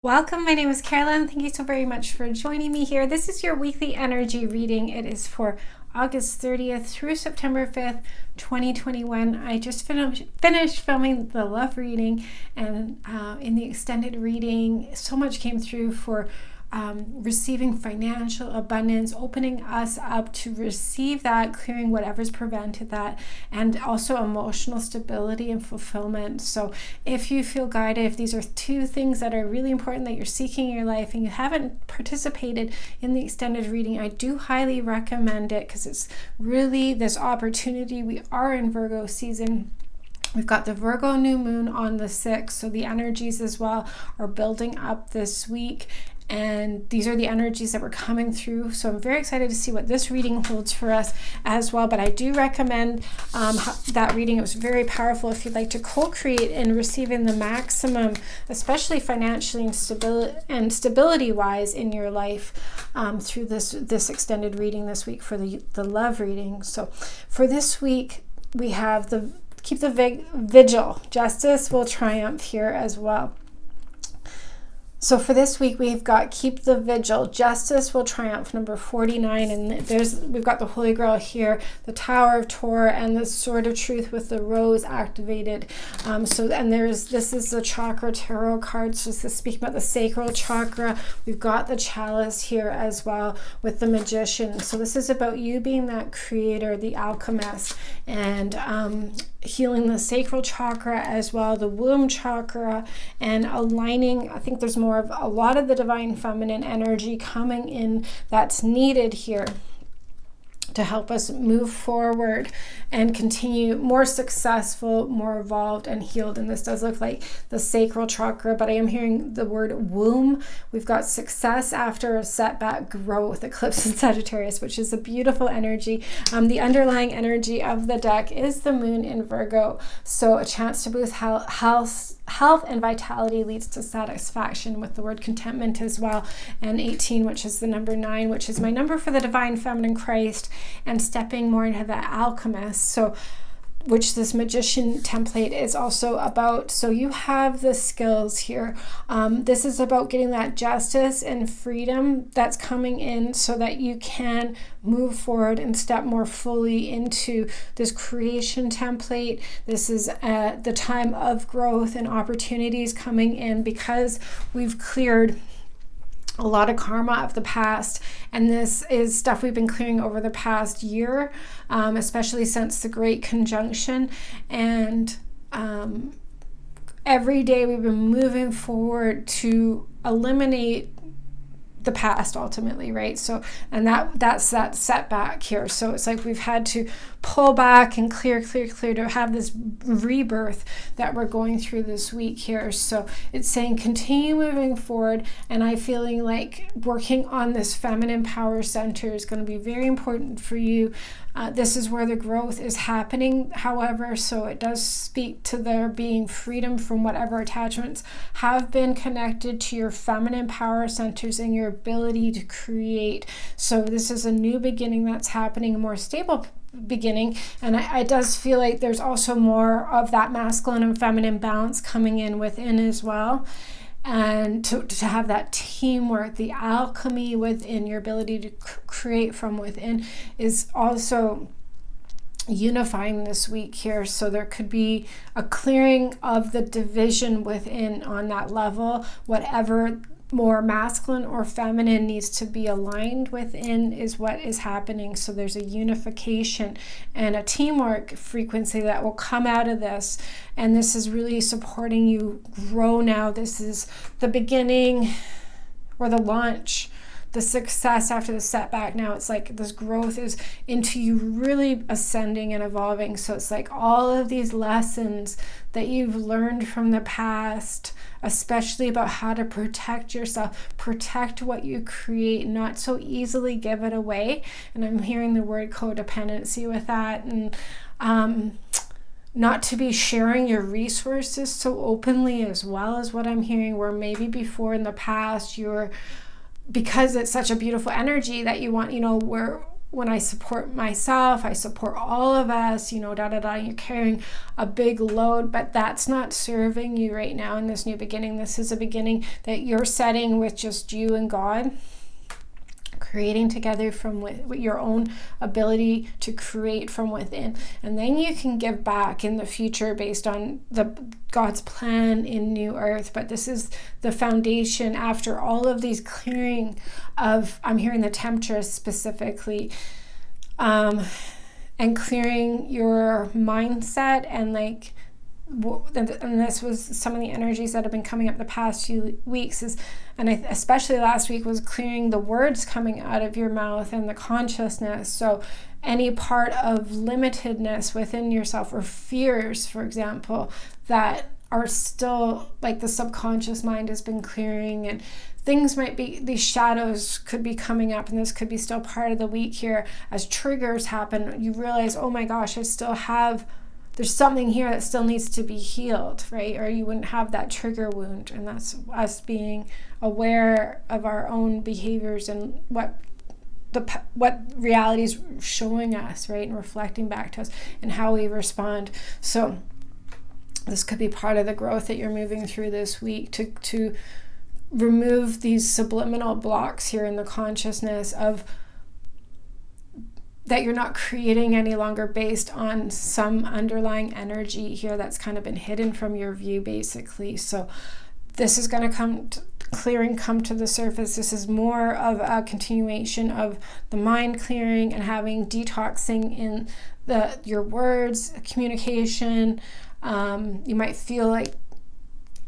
Welcome, my name is Carolyn. Thank you so very much for joining me here. This is your weekly energy reading. It is for August 30th through September 5th, 2021. I just finished filming the love reading, and in the extended reading, so much came through for receiving financial abundance, opening us up to receive that, clearing whatever's prevented that, and also emotional stability and fulfillment. So if you feel guided, if these are two things that are really important that you're seeking in your life and you haven't participated in the extended reading, I do highly recommend it because it's really this opportunity. We are in Virgo season. We've got the Virgo new moon on the 6th, so the energies as well are building up this week. And these are the energies that were coming through. So I'm very excited to see what this reading holds for us as well. But I do recommend that reading. It was very powerful if you'd like to co-create in receiving the maximum, especially financially and stability-wise in your life through this extended reading this week for the love reading. So for this week, we have keep the vigil. Justice will triumph here as well. So for this week, we've got keep the vigil. Justice will triumph, number 49. And we've got the Holy Grail here, the Tower of Torah, and the Sword of Truth with the rose activated. This is the chakra tarot cards. So this is speaking about the sacral chakra. We've got the chalice here as well with the magician. So this is about you being that creator, the alchemist, and healing the sacral chakra as well, the womb chakra, and aligning. I think there's more of a lot of the divine feminine energy coming in that's needed here to help us move forward and continue more successful, more evolved and healed. And this does look like the sacral chakra, but I am hearing the word womb. We've got success after a setback, growth, eclipse in Sagittarius, which is a beautiful energy. The underlying energy of the deck is the moon in Virgo. So a chance to boost health and vitality leads to satisfaction with the word contentment as well. And 18, which is the number 9, which is my number for the divine feminine Christ, and stepping more into the alchemist. So which this magician template is also about. So you have the skills here. This is about getting that justice and freedom that's coming in so that you can move forward and step more fully into this creation template. This is the time of growth and opportunities coming in because we've cleared a lot of karma of the past, and this is stuff we've been clearing over the past year, especially since the Great Conjunction, and every day we've been moving forward to eliminate the past ultimately, right? So, and that's that setback here. So it's like we've had to pull back and clear to have this rebirth that we're going through this week here. So it's saying continue moving forward, and I'm feeling like working on this feminine power center is going to be very important for you. This is where the growth is happening, however, so it does speak to there being freedom from whatever attachments have been connected to your feminine power centers and your ability to create. So this is a new beginning that's happening, a more stable beginning, and it does feel like there's also more of that masculine and feminine balance coming in within as well. And to have that teamwork, the alchemy within, your ability to create from within is also unifying this week here. So there could be a clearing of the division within on that level. Whatever more masculine or feminine needs to be aligned within is what is happening. So there's a unification and a teamwork frequency that will come out of this, and this is really supporting you grow now. This is the beginning or the launch, the success after the setback. Now it's like this growth is into you really ascending and evolving. So it's like all of these lessons that you've learned from the past, especially about how to protect yourself, protect what you create, not so easily give it away. And I'm hearing the word codependency with that, and not to be sharing your resources so openly as well, as what I'm hearing, where maybe before in the past because it's such a beautiful energy that you want, where when I support myself, I support all of us, you're carrying a big load, but that's not serving you right now in this new beginning. This is a beginning that you're setting with just you and God, creating together from with your own ability to create from within. And then you can give back in the future based on God's plan in New Earth. But this is the foundation after all of these clearing of, I'm hearing the temptress specifically, and clearing your mindset and this was some of the energies that have been coming up the past few weeks especially last week, was clearing the words coming out of your mouth and the consciousness. So any part of limitedness within yourself or fears, for example, that are still the subconscious mind has been clearing, and things might be, these shadows could be coming up, and this could be still part of the week here as triggers happen. You realize, oh my gosh, there's something here that still needs to be healed, right? Or you wouldn't have that trigger wound. And that's us being aware of our own behaviors and what reality is showing us, right? And reflecting back to us and how we respond. So this could be part of the growth that you're moving through this week to remove these subliminal blocks here in the consciousness of that you're not creating any longer based on some underlying energy here that's kind of been hidden from your view, basically. So this is going to come to the surface. This is more of a continuation of the mind clearing and having detoxing in your words, communication. You might feel like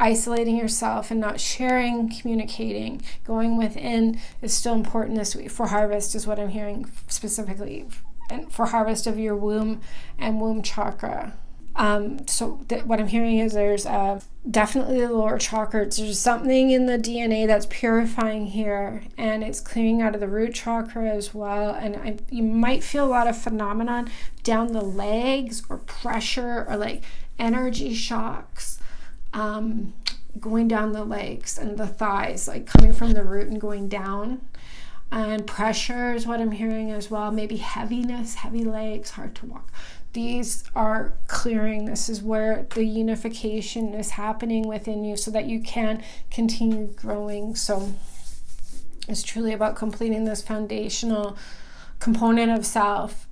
isolating yourself and not sharing, communicating, going within is still important this week. For harvest is what I'm hearing specifically, and for harvest of your womb and womb chakra. What I'm hearing is there's definitely the lower chakras. There's something in the DNA that's purifying here, and it's clearing out of the root chakra as well. And you might feel a lot of phenomenon down the legs or pressure or energy shocks. Going down the legs and the thighs, coming from the root and going down. And pressure is what I'm hearing as well. Maybe heaviness, heavy legs, hard to walk. These are clearing. This is where the unification is happening within you so that you can continue growing. So it's truly about completing this foundational component of self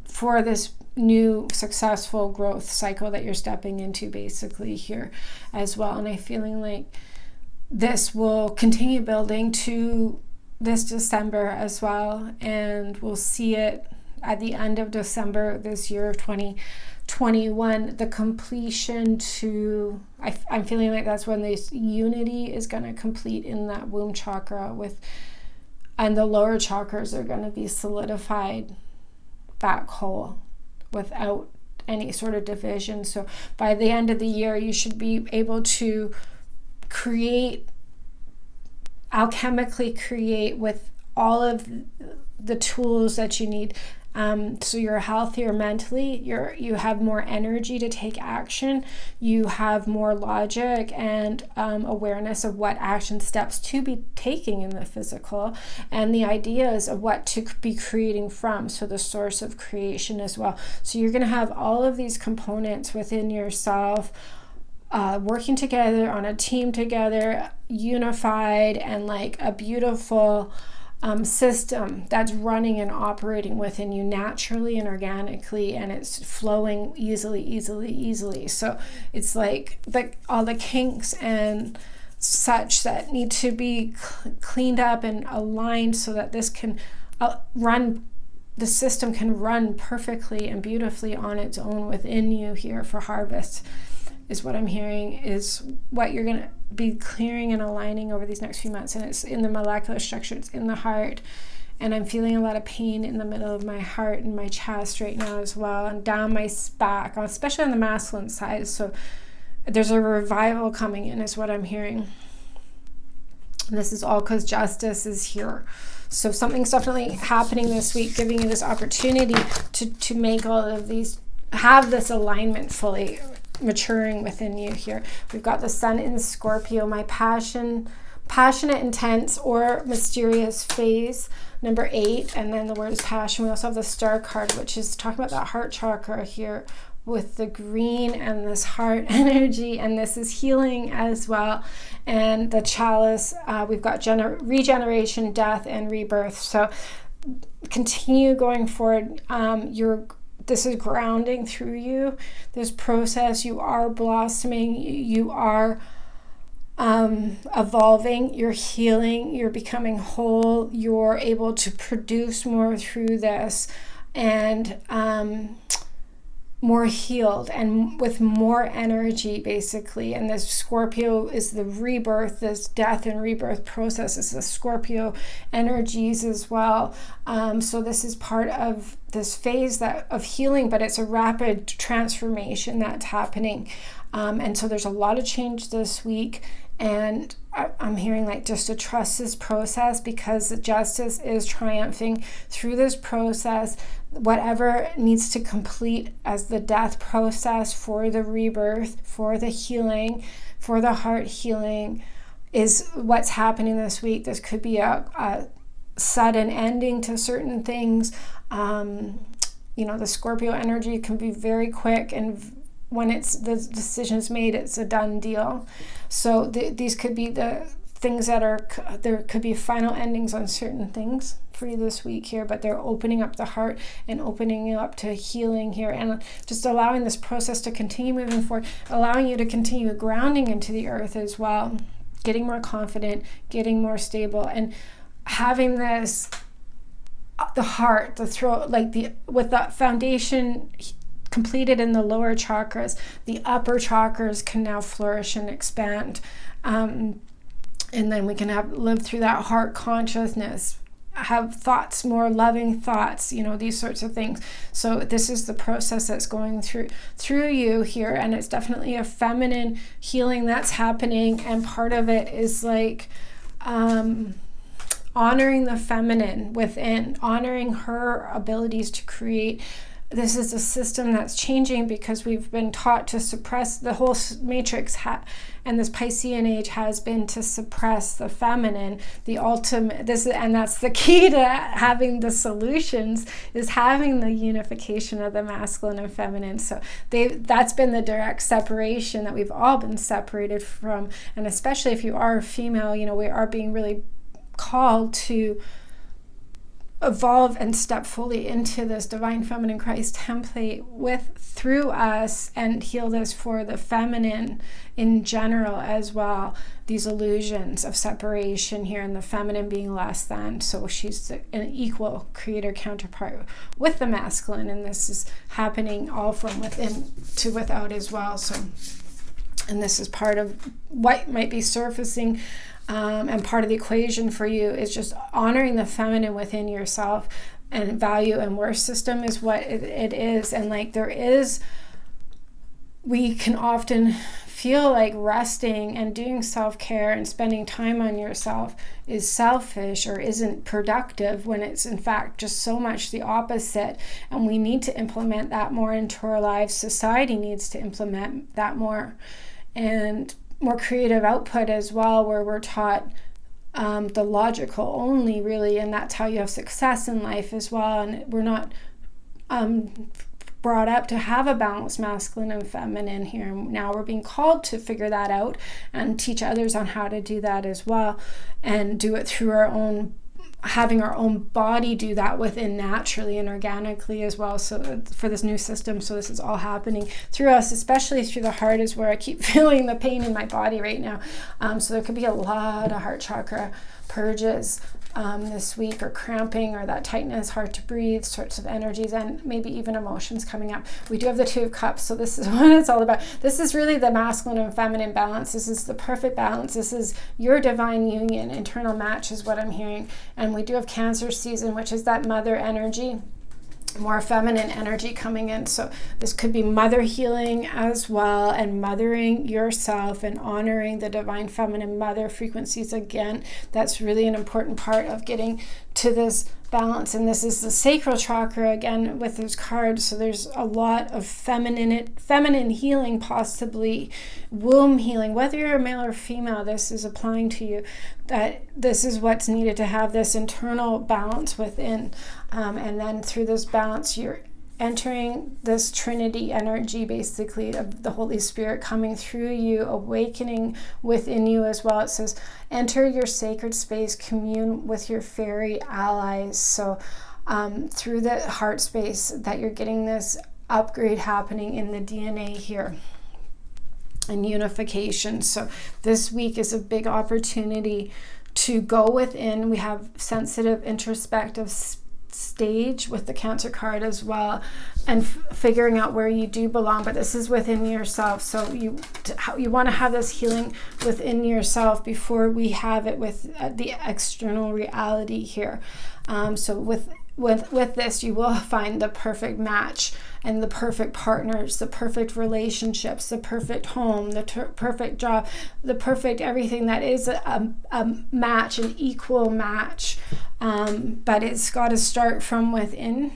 for this new successful growth cycle that you're stepping into basically here as well. And I'm feeling like this will continue building to this December as well, and we'll see it at the end of December this year of 2021, the completion to, I'm feeling like that's when this unity is going to complete in that womb chakra and the lower chakras are going to be solidified back whole without any sort of division. So by the end of the year, you should be able to alchemically create with all of the tools that you need. So you're healthier mentally, you have more energy to take action, you have more logic and awareness of what action steps to be taking in the physical, and the ideas of what to be creating from, so the source of creation as well. So you're going to have all of these components within yourself working together on a team together, unified, and a beautiful system that's running and operating within you naturally and organically, and it's flowing easily. So it's all the kinks and such that need to be cleaned up and aligned so that this can the system can run perfectly and beautifully on its own within you here for harvest, is what I'm hearing, is what you're going to be clearing and aligning over these next few months. And it's in the molecular structure, it's in the heart. And I'm feeling a lot of pain in the middle of my heart and my chest right now as well, and down my back, especially on the masculine side. So there's a revival coming in, is what I'm hearing. And this is all because justice is here. So something's definitely happening this week, giving you this opportunity to make all of these, have this alignment fully maturing within you here. We've got the sun in Scorpio. My passion passionate, intense, or mysterious phase, number 8. And then the word is passion. We also have the star card, which is talking about that heart chakra here with the green and this heart energy. And this is healing as well. And the chalice, we've got regeneration, death, and rebirth. So continue going forward. This is grounding through you, this process. You are blossoming, you are evolving, you're healing, you're becoming whole, you're able to produce more through this, and more healed and with more energy, basically. And this Scorpio is the rebirth, this death and rebirth process is the Scorpio energies as well. So this is part of this phase of healing, but it's a rapid transformation that's happening. And so there's a lot of change this week. And I'm hearing like just to trust this process, because the justice is triumphing through this process. Whatever needs to complete as the death process for the rebirth, for the healing, for the heart healing is what's happening this week. This could be a sudden ending to certain things. The Scorpio energy can be very quick, and when the decision is made, it's a done deal. So these could be the things that there could be final endings on certain things for you this week here, but they're opening up the heart and opening you up to healing here, and just allowing this process to continue moving forward, allowing you to continue grounding into the earth as well, getting more confident, getting more stable, and having this, the heart, the throat, with the foundation completed in the lower chakras, the upper chakras can now flourish and expand. And then we can live through that heart consciousness, have thoughts, more loving thoughts, these sorts of things. So this is the process that's going through you here, and it's definitely a feminine healing that's happening. And part of it is honoring the feminine within, honoring her abilities to create. This is a system that's changing because we've been taught to suppress. The whole matrix and this Piscean age has been to suppress the feminine, the ultimate. And that's the key to having the solutions, is having the unification of the masculine and feminine. So that's been the direct separation that we've all been separated from. And especially if you are a female, we are being really called to evolve and step fully into this divine feminine Christ template through us, and heal this for the feminine in general as well. These illusions of separation here, and the feminine being less than. So she's an equal creator counterpart with the masculine, and this is happening all from within to without as well. So, and this is part of what might be surfacing. And part of the equation for you is just honoring the feminine within yourself, and value and worth system is what it is. And we can often feel like resting and doing self-care and spending time on yourself is selfish or isn't productive, when it's in fact just so much the opposite. And we need to implement that more into our lives. Society needs to implement that more, and more creative output as well, where we're taught the logical only, really, and that's how you have success in life as well. And we're not brought up to have a balanced masculine and feminine here. Now we're being called to figure that out and teach others on how to do that as well, and do it through having our own body do that within naturally and organically as well. So for this new system, so this is all happening through us, especially through the heart, is where I keep feeling the pain in my body right now. So there could be a lot of heart chakra purges this week, or cramping, or that tightness, hard to breathe sorts of energies, and maybe even emotions coming up. We do have the Two of Cups, so this is what it's all about. This is really the masculine and feminine balance. This is the perfect balance. This is your divine union, internal match is what I'm hearing. And we do have Cancer season, which is that mother energy, more feminine energy coming in. So this could be mother healing as well, and mothering yourself and honoring the divine feminine mother frequencies again. That's really an important part of getting to this balance. And this is the sacral chakra again with those cards. So there's a lot of feminine healing, possibly womb healing. Whether you're a male or female, this is applying to you. That this is what's needed to have this internal balance within. And then through this balance, you're entering this Trinity energy, basically, of the Holy Spirit coming through you, awakening within you as well. It says, enter your sacred space, commune with your fairy allies. So through the heart space that you're getting this upgrade happening in the DNA here and unification. So this week is a big opportunity to go within. We have sensitive, introspective stage with the Cancer card as well, and figuring out where you do belong, but this is within yourself. So you want to have this healing within yourself before we have it with the external reality here. So with this, you will find the perfect match and the perfect partners, the perfect relationships, the perfect home, the perfect job, the perfect everything that is a match, an equal match. But it's got to start from within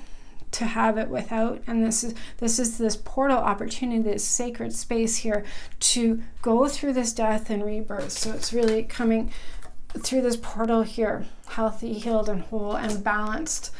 to have it without. And this is this portal opportunity, this sacred space here to go through this death and rebirth. So it's really coming through this portal here, healthy, healed, and whole, and balanced.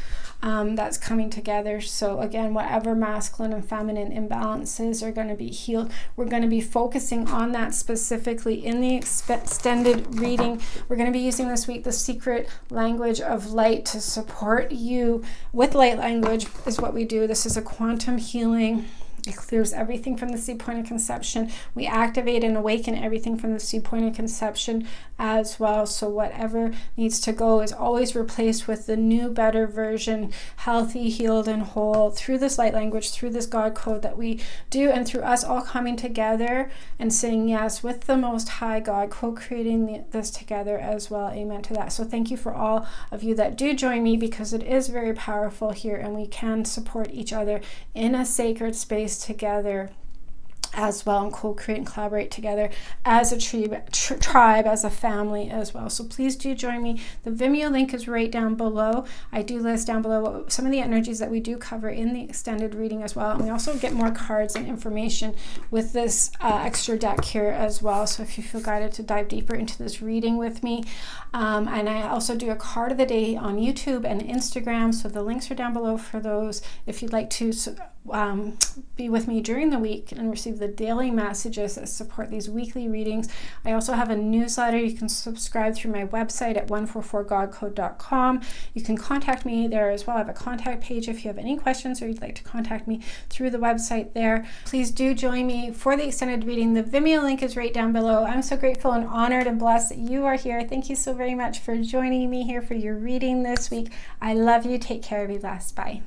That's coming together. So again, whatever masculine and feminine imbalances are going to be healed. We're going to be focusing on that specifically in the extended reading. We're going to be using this week the secret language of light to support you with light language is what we do. This is a quantum healing. It clears everything from the seed point of conception. We activate and awaken everything from the seed point of conception as well. So whatever needs to go is always replaced with the new, better version, healthy, healed, and whole through this light language, through this God code that we do, and through us all coming together and saying yes with the Most High God, co-creating this together as well. Amen to that. So thank you for all of you that do join me, because it is very powerful here, and we can support each other in a sacred space together as well, and co-create and collaborate together as a tribe, as a family as well. So please do join me. The Vimeo link is right down below. I do list down below some of the energies that we do cover in the extended reading as well. And we also get more cards and information with this extra deck here as well. So if you feel guided to dive deeper into this reading with me. And I also do a card of the day on YouTube and Instagram. So the links are down below for those if you'd like to be with me during the week and receive the daily messages that support these weekly readings. I also have a newsletter. You can subscribe through my website at 144godcode.com. You can contact me there as well. I have a contact page if you have any questions or you'd like to contact me through the website there. Please do join me for the extended reading. The Vimeo link is right down below. I'm so grateful and honored and blessed that you are here. Thank you so very much for joining me here for your reading this week. I love you. Take care. Be blessed. Bye.